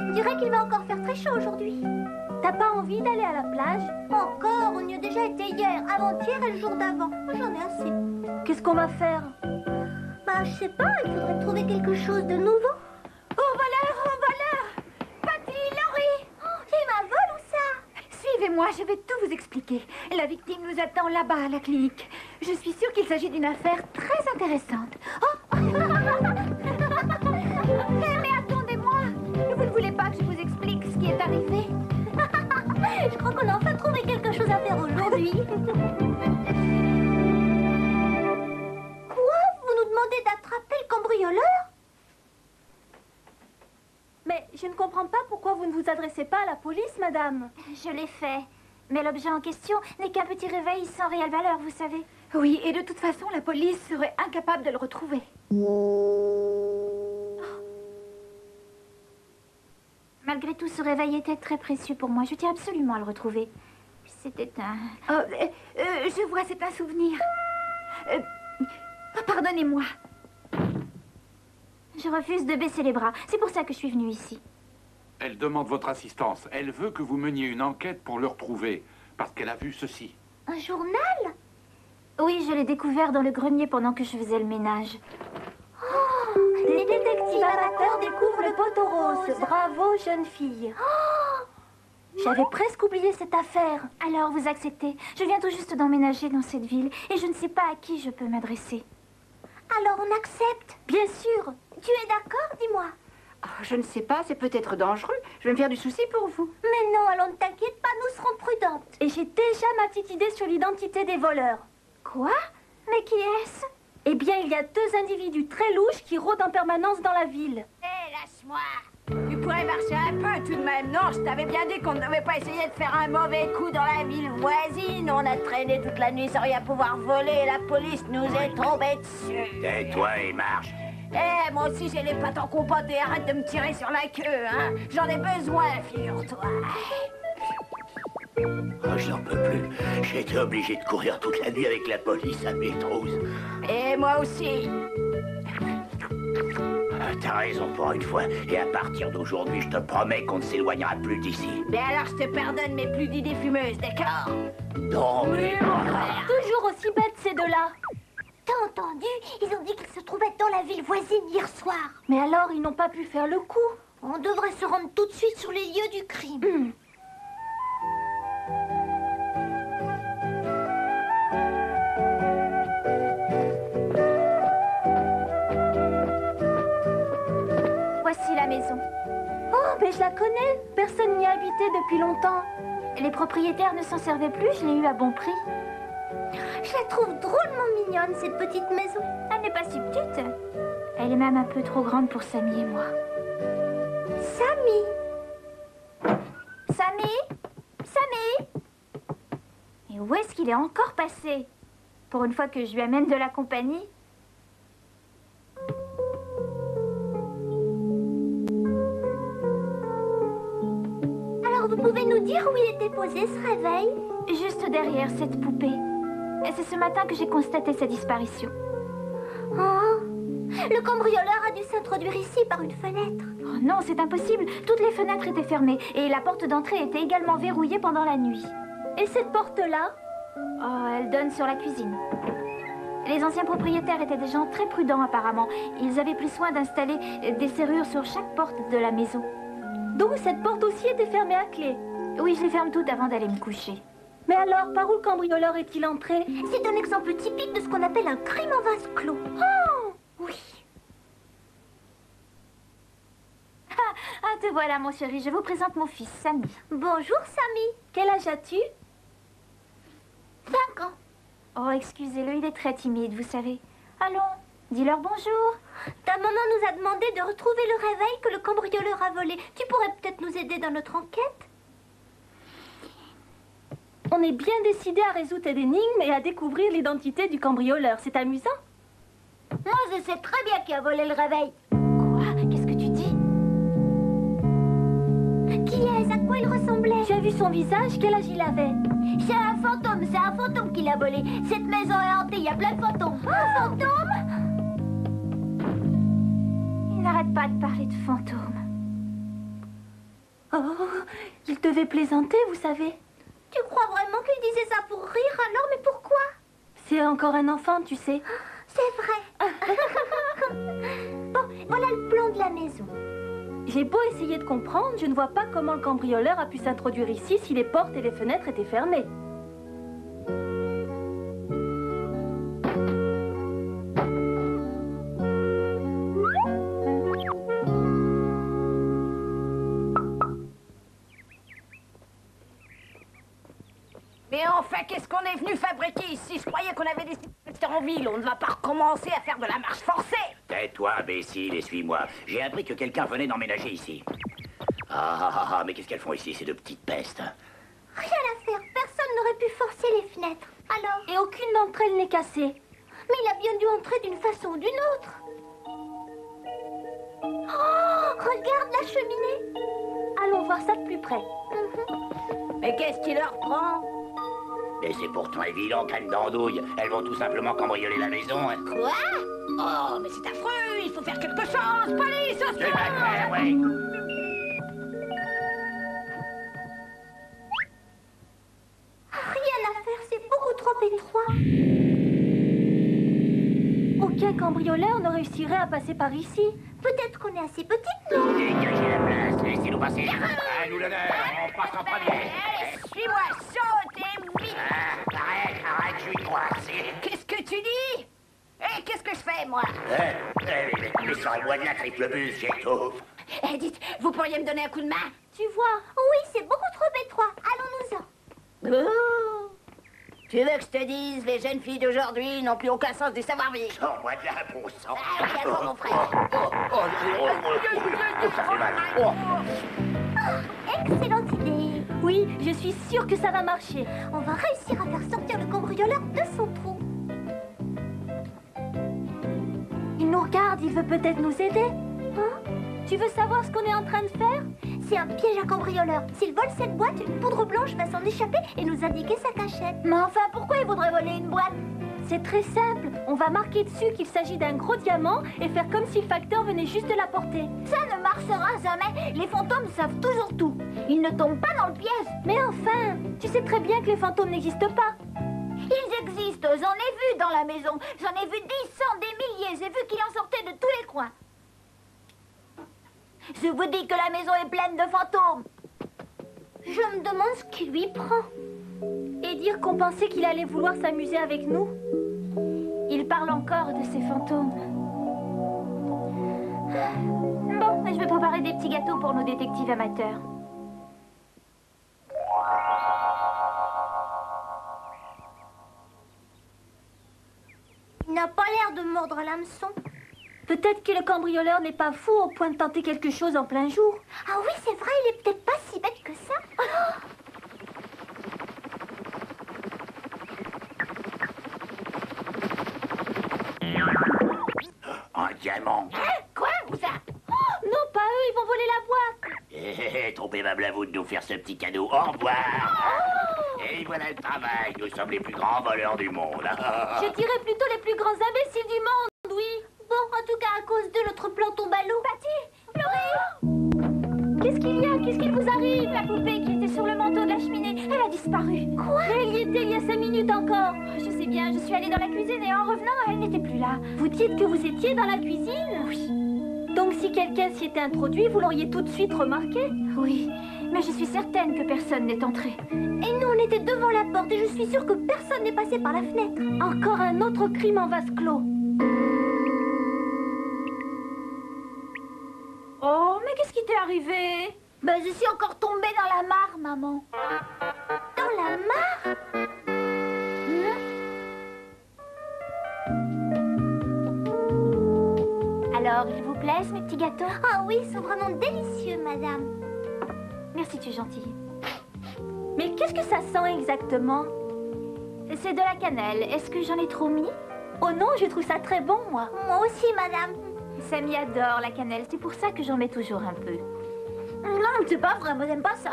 On dirait qu'il va encore faire très chaud aujourd'hui. T'as pas envie d'aller à la plage? Encore? On y a déjà été hier, avant-hier et le jour d'avant. J'en ai assez. Qu'est-ce qu'on va faire? Bah, je sais pas, il faudrait trouver quelque chose de nouveau. Au voleur! Patty, Laurie! Oh, il m'a volé ou ça? Suivez-moi, je vais tout vous expliquer. La victime nous attend là-bas à la clinique. Je suis sûre qu'il s'agit d'une affaire très intéressante. Oh! Mais attendez-moi! Vous ne voulez pas que je vous explique ce qui est arrivé? Je crois qu'on a enfin trouvé quelque chose à faire aujourd'hui. Quoi? Vous nous demandez d'attraper le cambrioleur? Mais je ne comprends pas pourquoi vous ne vous adressez pas à la police, madame. Je l'ai fait. Mais l'objet en question n'est qu'un petit réveil sans réelle valeur, vous savez. Oui, et de toute façon, la police serait incapable de le retrouver. Malgré tout, ce réveil était très précieux pour moi. Je tiens absolument à le retrouver. C'était un... Oh, je vois, c'est un souvenir. Pardonnez-moi. Je refuse de baisser les bras. C'est pour ça que je suis venue ici. Elle demande votre assistance. Elle veut que vous meniez une enquête pour le retrouver, parce qu'elle a vu ceci. Un journal? Oui, je l'ai découvert dans le grenier pendant que je faisais le ménage. Oh, des détectives amateurs découvrent le poteau rose. Bravo, jeune fille. Oh, j'avais presque oublié cette affaire. Alors, vous acceptez. Je viens tout juste d'emménager dans cette ville et je ne sais pas à qui je peux m'adresser. Alors, on accepte? Bien sûr. Tu es d'accord? Dis-moi. Oh, je ne sais pas, c'est peut-être dangereux. Je vais me faire du souci pour vous. Mais non, alors ne t'inquiète pas, nous serons prudentes. Et j'ai déjà ma petite idée sur l'identité des voleurs. Quoi? Mais qui est-ce? Eh bien, il y a 2 individus très louches qui rôdent en permanence dans la ville. Hé, lâche-moi! Tu pourrais marcher un peu tout de même. Non, je t'avais bien dit qu'on ne devait pas essayer de faire un mauvais coup dans la ville voisine. On a traîné toute la nuit sans rien pouvoir voler et la police nous est tombée dessus. Tais-toi et marche. Eh, moi aussi j'ai les pattes en compote et arrête de me tirer sur la queue, hein. J'en ai besoin, figure-toi. Oh, j'en peux plus. J'ai été obligé de courir toute la nuit avec la police à Métrouze. Et moi aussi. T'as raison pour une fois. Et à partir d'aujourd'hui, je te promets qu'on ne s'éloignera plus d'ici. Mais alors je te pardonne mes plus d'idées fumeuses, d'accord? Non, mais... Toujours aussi bêtes, ces deux-là. T'as entendu? Ils ont dit qu'ils se trouvaient dans la ville voisine hier soir. Mais alors, ils n'ont pas pu faire le coup. On devrait se rendre tout de suite sur les lieux du crime. Voici la maison. Oh, mais je la connais. Personne n'y a habité depuis longtemps. Les propriétaires ne s'en servaient plus, je l'ai eu à bon prix. Je la trouve drôlement mignonne, cette petite maison. Elle n'est pas si petite. Elle est même un peu trop grande pour Samy et moi. Samy! Samy! Samy! Et où est-ce qu'il est encore passé? Pour une fois que je lui amène de la compagnie. Alors, vous pouvez nous dire où il était posé, ce réveil? Juste derrière cette poupée. C'est ce matin que j'ai constaté sa disparition. Oh! Le cambrioleur a dû s'introduire ici par une fenêtre. Oh non, c'est impossible. Toutes les fenêtres étaient fermées et la porte d'entrée était également verrouillée pendant la nuit. Et cette porte-là? Oh, elle donne sur la cuisine. Les anciens propriétaires étaient des gens très prudents apparemment. Ils avaient pris soin d'installer des serrures sur chaque porte de la maison. Donc cette porte aussi était fermée à clé? Oui, je les ferme toutes avant d'aller me coucher. Mais alors, par où le cambrioleur est-il entré? C'est un exemple typique de ce qu'on appelle un crime en vase clos. Oh! Oui. Ah, te voilà, mon chéri. Je vous présente mon fils, Samy. Bonjour, Samy. Quel âge as-tu? 5 ans. Oh, excusez-le, il est très timide, vous savez. Allons, dis-leur bonjour. Ta maman nous a demandé de retrouver le réveil que le cambrioleur a volé. Tu pourrais peut-être nous aider dans notre enquête? On est bien décidé à résoudre cette énigme et à découvrir l'identité du cambrioleur. C'est amusant. Moi, je sais très bien qui a volé le réveil. Quoi? Qu'est-ce que tu dis? Qui est-ce? À quoi il ressemblait? Tu as vu son visage? Quel âge il avait? C'est un fantôme qui l'a volé. Cette maison est hantée, il y a plein de fantômes. Un fantôme? Il n'arrête pas de parler de fantômes. Oh, il devait plaisanter, vous savez. Tu crois vraiment qu'il disait ça pour rire alors? Mais pourquoi? C'est encore un enfant, tu sais. C'est vrai. Bon, voilà le plan de la maison. J'ai beau essayer de comprendre, je ne vois pas comment le cambrioleur a pu s'introduire ici si les portes et les fenêtres étaient fermées. Mais enfin, qu'est-ce qu'on est venu fabriquer ici? Je croyais qu'on avait décidé de rester en ville. On ne va pas recommencer à faire de la marche forcée. Tais-toi, imbécile, et suis-moi. J'ai appris que quelqu'un venait d'emménager ici. Mais qu'est-ce qu'elles font ici, ces deux petites pestes? Rien à faire. Personne n'aurait pu forcer les fenêtres. Alors? Et aucune d'entre elles n'est cassée. Mais il a bien dû entrer d'une façon ou d'une autre. Oh, regarde la cheminée. Allons voir ça de plus près. Mais qu'est-ce qui leur prend? Mais c'est pourtant évident, canne d'andouille. Elles vont tout simplement cambrioler la maison. Hein. Quoi? Oh, mais c'est affreux. Il faut faire quelque chose. Police, au Tu vas secours! faire, ouais. Rien à faire, c'est beaucoup trop étroit. Aucun cambrioleur ne réussirait à passer par ici. Peut-être qu'on est assez petite, non? Dégagez la place, laissez-nous passer. À nous l'honneur, on passe en premier. Allez, suis-moi, saute et vite! Arrête, je suis coincé. Qu'est-ce que tu dis? Eh, qu'est-ce que je fais, moi? Mais sors-moi de la triple bus, j'étouffe. Eh, dites, vous pourriez me donner un coup de main? Tu vois? Oui, c'est beaucoup trop étroit. Allons-nous-en. Oh. Tu veux que je te dise, les jeunes filles d'aujourd'hui n'ont plus aucun sens du savoir-vivre. Sors-moi de là, bon sang. Ah oui, alors, mon frère. Ça fait mal. Excellente idée. Oui, je suis sûre que ça va marcher. On va réussir à faire sortir le cambrioleur de son trou. Il nous regarde, il veut peut-être nous aider. Hein? Tu veux savoir ce qu'on est en train de faire? C'est un piège à cambrioleur. S'il vole cette boîte, une poudre blanche va s'en échapper et nous indiquer sa cachette. Mais enfin, pourquoi il voudrait voler une boîte? C'est très simple. On va marquer dessus qu'il s'agit d'un gros diamant et faire comme si le facteur venait juste de l'apporter. Ça ne marchera jamais. Les fantômes savent toujours tout. Ils ne tombent pas dans le piège. Mais enfin, tu sais très bien que les fantômes n'existent pas. Ils existent. J'en ai vu dans la maison. J'en ai vu 10, 100, des milliers. J'ai vu qu'il en sortait de tous les coins. Je vous dis que la maison est pleine de fantômes. Je me demande ce qui lui prend. Et dire qu'on pensait qu'il allait vouloir s'amuser avec nous. Il parle encore de ces fantômes. Bon, je vais préparer des petits gâteaux pour nos détectives amateurs. Il n'a pas l'air de mordre l'hameçon. Peut-être que le cambrioleur n'est pas fou au point de tenter quelque chose en plein jour. Ah oui, c'est vrai, il est peut-être pas si bête que ça. Un diamant. Quoi, où ça? Non, pas eux, ils vont voler la boîte. Trop aimable à vous de nous faire ce petit cadeau. Au revoir. Et voilà le travail. Nous sommes les plus grands voleurs du monde. Je dirais plutôt les plus grands imbéciles du monde, oui. Bon, en tout cas, à cause de notre plan tombe à l'eau. Patty, Laurie! Qu'est-ce qu'il y a? Qu'est-ce qu'il vous arrive? La poupée qui était sur le manteau de la cheminée, elle a disparu. Quoi? Elle y était il y a 5 minutes encore. Je sais bien, je suis allée dans la cuisine et en revenant, elle n'était plus là. Vous dites que vous étiez dans la cuisine? Oui. Donc si quelqu'un s'y était introduit, vous l'auriez tout de suite remarqué? Oui, mais je suis certaine que personne n'est entré. Et nous, on était devant la porte et je suis sûre que personne n'est passé par la fenêtre. Encore un autre crime en vase clos. Oh, mais qu'est-ce qui t'est arrivé? Ben, je suis encore tombée dans la mare, maman. Dans la mare? Alors, ils vous plaisent, mes petits gâteaux? Ah oui, ils sont vraiment délicieux, madame. Merci, tu es gentille. Mais qu'est-ce que ça sent exactement? C'est de la cannelle. Est-ce que j'en ai trop mis? Oh non, je trouve ça très bon, moi. Moi aussi, madame. Samy adore la cannelle. C'est pour ça que j'en mets toujours un peu. Non, c'est pas vrai. Moi, j'aime pas ça.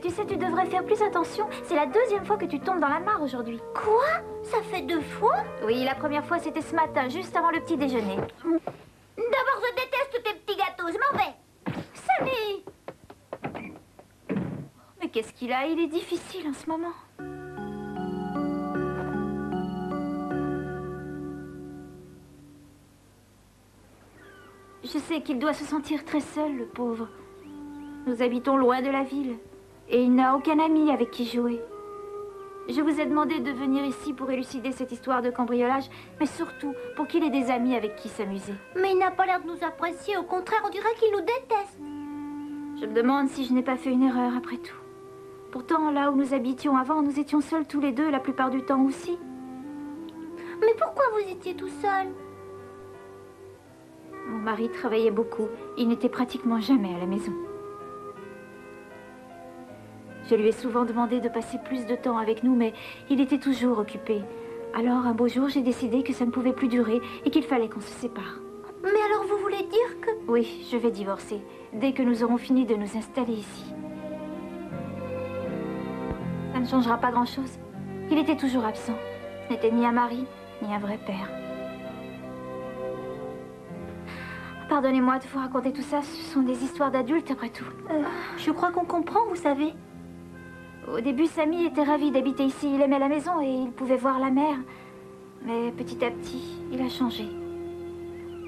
Tu sais, tu devrais faire plus attention. C'est la 2e fois que tu tombes dans la mare aujourd'hui. Quoi? Ça fait 2 fois? Oui, la première fois, c'était ce matin, juste avant le petit déjeuner. D'abord, je déteste tes petits gâteaux, je m'en vais. Sammy! Mais qu'est-ce qu'il a? Il est difficile en ce moment. Je sais qu'il doit se sentir très seul, le pauvre. Nous habitons loin de la ville et il n'a aucun ami avec qui jouer. Je vous ai demandé de venir ici pour élucider cette histoire de cambriolage, mais surtout pour qu'il ait des amis avec qui s'amuser. Mais il n'a pas l'air de nous apprécier. Au contraire, on dirait qu'il nous déteste. Je me demande si je n'ai pas fait une erreur après tout. Pourtant, là où nous habitions avant, nous étions seuls tous les deux la plupart du temps aussi. Mais pourquoi vous étiez tout seul? Mon mari travaillait beaucoup. Il n'était pratiquement jamais à la maison. Je lui ai souvent demandé de passer plus de temps avec nous, mais il était toujours occupé. Alors, un beau jour, j'ai décidé que ça ne pouvait plus durer et qu'il fallait qu'on se sépare. Mais alors vous voulez dire que... Oui, je vais divorcer, dès que nous aurons fini de nous installer ici. Ça ne changera pas grand-chose. Il était toujours absent. Ce n'était ni un mari, ni un vrai père. Pardonnez-moi de vous raconter tout ça, ce sont des histoires d'adultes après tout. Je crois qu'on comprend, vous savez. Au début, Sammy était ravi d'habiter ici. Il aimait la maison et il pouvait voir la mer. Mais petit à petit, il a changé.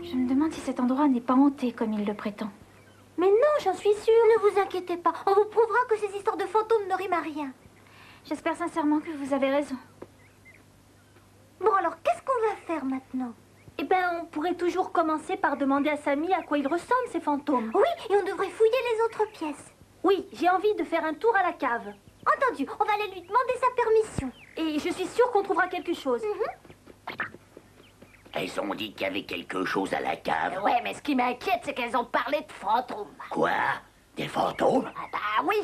Je me demande si cet endroit n'est pas hanté comme il le prétend. Mais non, j'en suis sûre. Ne vous inquiétez pas. On vous prouvera que ces histoires de fantômes ne riment à rien. J'espère sincèrement que vous avez raison. Bon, alors, qu'est-ce qu'on va faire maintenant? Eh ben, on pourrait toujours commencer par demander à Sammy à quoi ils ressemblent, ces fantômes. Oui, et on devrait fouiller les autres pièces. Oui, j'ai envie de faire un tour à la cave. Entendu, on va aller lui demander sa permission. Et je suis sûre qu'on trouvera quelque chose. Elles ont dit qu'il y avait quelque chose à la cave. Ouais, mais ce qui m'inquiète, c'est qu'elles ont parlé de fantômes. Quoi? Des fantômes? Ah bah oui.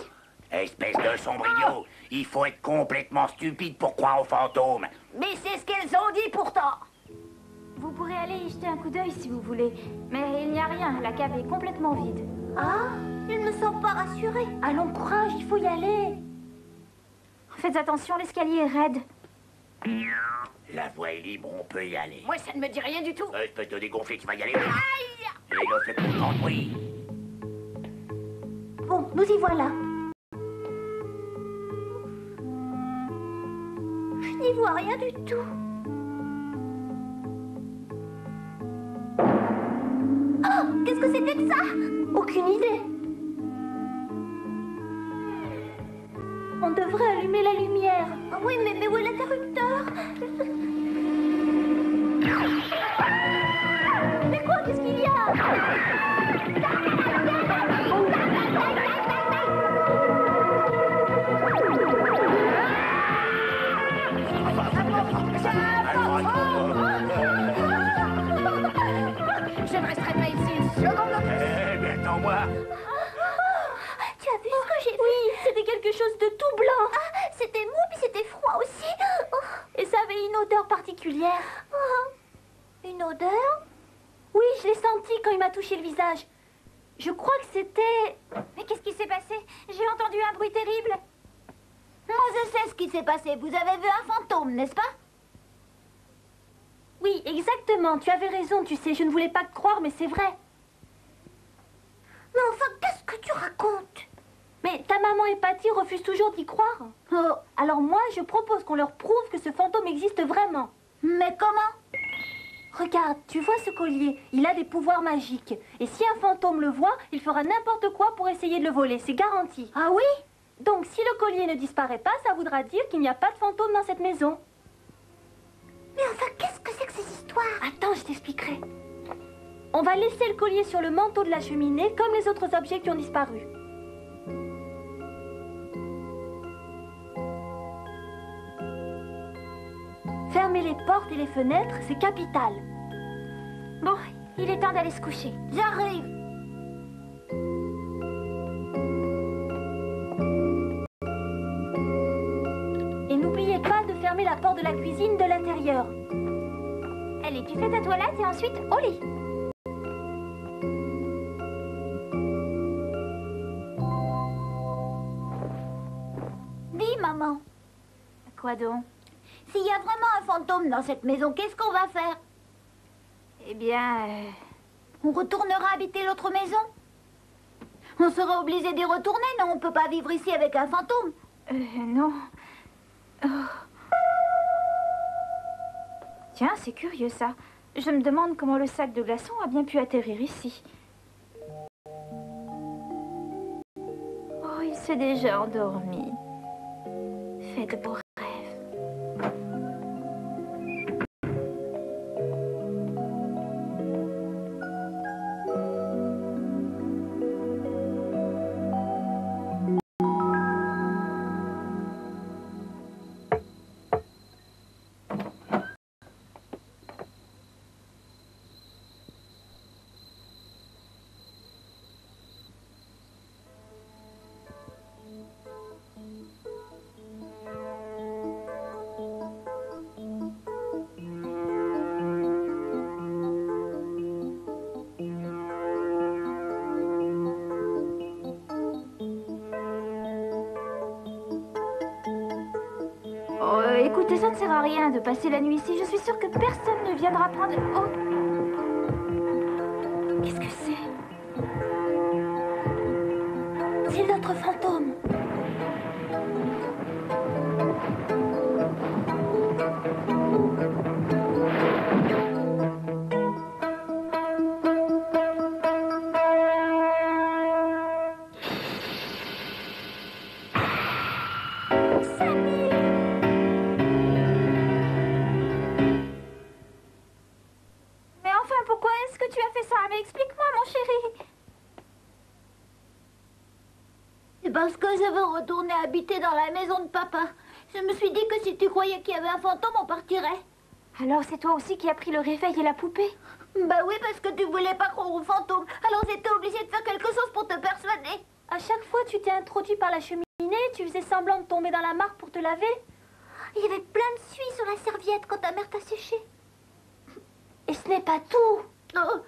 Espèce de sombriot. Il faut être complètement stupide pour croire aux fantômes. Mais c'est ce qu'elles ont dit pourtant. Vous pourrez aller y jeter un coup d'œil si vous voulez. Mais il n'y a rien, la cave est complètement vide. Ah, il ne me semble pas rassurée. Allons, courage, il faut y aller. Faites attention, l'escalier est raide. La voie est libre, on peut y aller. Moi, ça ne me dit rien du tout. Espèce de dégonflé, tu vas y aller. Aïe! Et ne fais plus grand bruit. Bon, nous y voilà. Je n'y vois rien du tout. Oh, qu'est-ce que c'était que ça? Aucune idée. On devrait allumer la lumière. Oui, mais où est l'interrupteur? Mais quoi? Qu'est-ce qu'il y a? Je ne resterai pas ici une seconde. Eh bien, attends-moi. Tu as vu ce que j'ai vu? Oui, c'était quelque chose de tout blanc. Ah, c'était mou, puis c'était froid aussi. Et ça avait une odeur particulière. Une odeur? Oui, je l'ai senti quand il m'a touché le visage. Je crois que c'était... Mais qu'est-ce qui s'est passé? J'ai entendu un bruit terrible. Moi, je sais ce qui s'est passé. Vous avez vu un fantôme, n'est-ce pas? Oui, exactement. Tu avais raison, tu sais. Je ne voulais pas te croire, mais c'est vrai. Mais enfin, qu'est-ce que tu racontes? Mais ta maman et Patty refusent toujours d'y croire. Oh, alors moi, je propose qu'on leur prouve que ce fantôme existe vraiment. Mais comment? Regarde, tu vois ce collier? Il a des pouvoirs magiques. Et si un fantôme le voit, il fera n'importe quoi pour essayer de le voler. C'est garanti. Ah oui? Donc, si le collier ne disparaît pas, ça voudra dire qu'il n'y a pas de fantôme dans cette maison. Mais enfin, qu'est-ce que c'est que ces histoires? Attends, je t'expliquerai. On va laisser le collier sur le manteau de la cheminée, comme les autres objets qui ont disparu. Fermer les portes et les fenêtres, c'est capital. Bon, il est temps d'aller se coucher. J'arrive. Et n'oubliez pas de fermer la porte de la cuisine de l'intérieur. Allez, tu fais ta toilette et ensuite au lit. Dis, maman, Quoi donc? s'il y a vraiment un fantôme dans cette maison, qu'est-ce qu'on va faire? Eh bien, On retournera habiter l'autre maison? On sera obligé d'y retourner, non? On peut pas vivre ici avec un fantôme. Non. Oh. Tiens, c'est curieux ça. Je me demande comment le sac de glaçons a bien pu atterrir ici. Oh, il s'est déjà endormi. Fais de beaux rêves. Écoutez, ça ne sert à rien de passer la nuit ici. Je suis sûre que personne ne viendra prendre... Oh! Qu'est-ce que c'est? C'est notre fantôme. Parce que je veux retourner habiter dans la maison de papa. Je me suis dit que si tu croyais qu'il y avait un fantôme, on partirait. Alors c'est toi aussi qui as pris le réveil et la poupée? Bah oui, parce que tu voulais pas croire aux fantômes. Alors j'étais obligée de faire quelque chose pour te persuader. À chaque fois, tu t'es introduit par la cheminée, tu faisais semblant de tomber dans la mare pour te laver. Il y avait plein de suie sur la serviette quand ta mère t'a séché. Et ce n'est pas tout. Oh.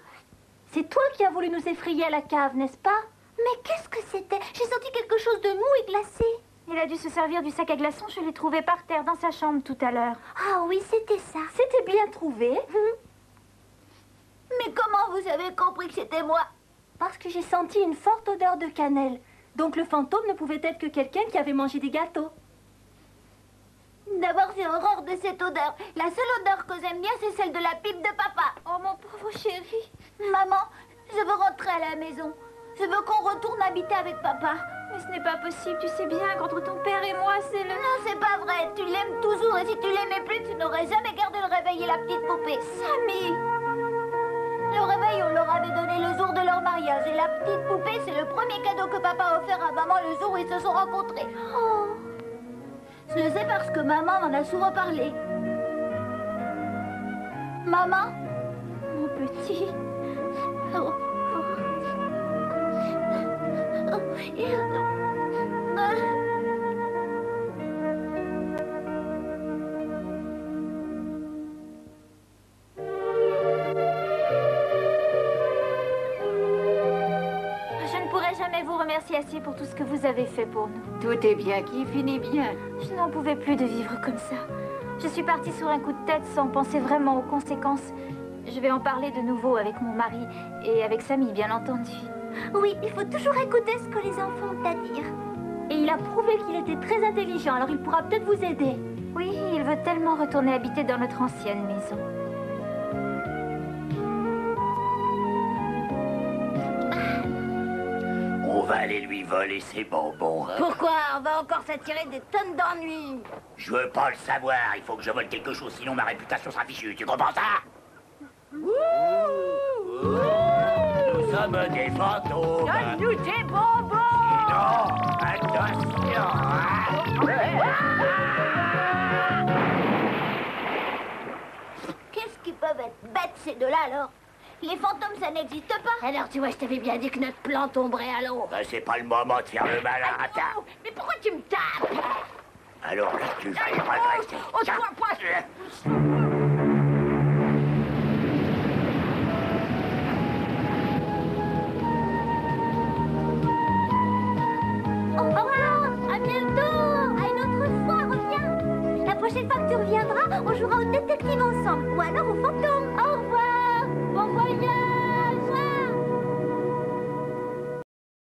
C'est toi qui as voulu nous effrayer à la cave, n'est-ce pas? Mais qu'est-ce que c'était? J'ai senti quelque chose de mou et glacé. Il a dû se servir du sac à glaçons. Je l'ai trouvé par terre dans sa chambre tout à l'heure. Ah oui, c'était ça. C'était bien trouvé. Mais comment vous avez compris que c'était moi? Parce que j'ai senti une forte odeur de cannelle. Donc le fantôme ne pouvait être que quelqu'un qui avait mangé des gâteaux. D'abord, j'ai horreur de cette odeur. La seule odeur que j'aime bien, c'est celle de la pipe de papa. Oh, mon pauvre chéri. Maman, je veux rentrer à la maison. Je veux qu'on retourne habiter avec papa. Mais ce n'est pas possible, tu sais bien qu'entre ton père et moi, c'est le... Non, c'est pas vrai. Tu l'aimes toujours et si tu l'aimais plus, tu n'aurais jamais gardé le réveil et la petite poupée. Sammy! Le réveil, on leur avait donné le jour de leur mariage. Et la petite poupée, c'est le premier cadeau que papa a offert à maman le jour où ils se sont rencontrés. Oh. Je le sais parce que maman m'en a souvent parlé. Maman? Mon petit... Oh. Je ne pourrai jamais vous remercier assez pour tout ce que vous avez fait pour nous. Tout est bien qui finit bien. Je n'en pouvais plus de vivre comme ça. Je suis partie sur un coup de tête sans penser vraiment aux conséquences. Je vais en parler de nouveau avec mon mari et avec Sammy, bien entendu. Oui, il faut toujours écouter ce que les enfants ont à dire. Et il a prouvé qu'il était très intelligent, alors il pourra peut-être vous aider. Oui, il veut tellement retourner habiter dans notre ancienne maison. On va aller lui voler ses bonbons. Hein? Pourquoi? On va encore s'attirer des tonnes d'ennuis. Je veux pas le savoir. Il faut que je vole quelque chose, sinon ma réputation sera fichue. Tu comprends ça? Nous sommes des fantômes. Donne-nous des bonbons. Non, attention. Qu'est-ce qu'ils peuvent être bêtes, ces deux-là, alors? Les fantômes, ça n'existe pas. Alors, tu vois, je t'avais bien dit que notre plan tomberait à l'eau. Ben, c'est pas le moment de faire le malin. Ah, non. Mais pourquoi tu me tapes? Alors là, tu vas y regretter. Oh, Tiens. toi. Au revoir, à bientôt. À une autre fois, reviens. La prochaine fois que tu reviendras, on jouera au détective ensemble. Ou alors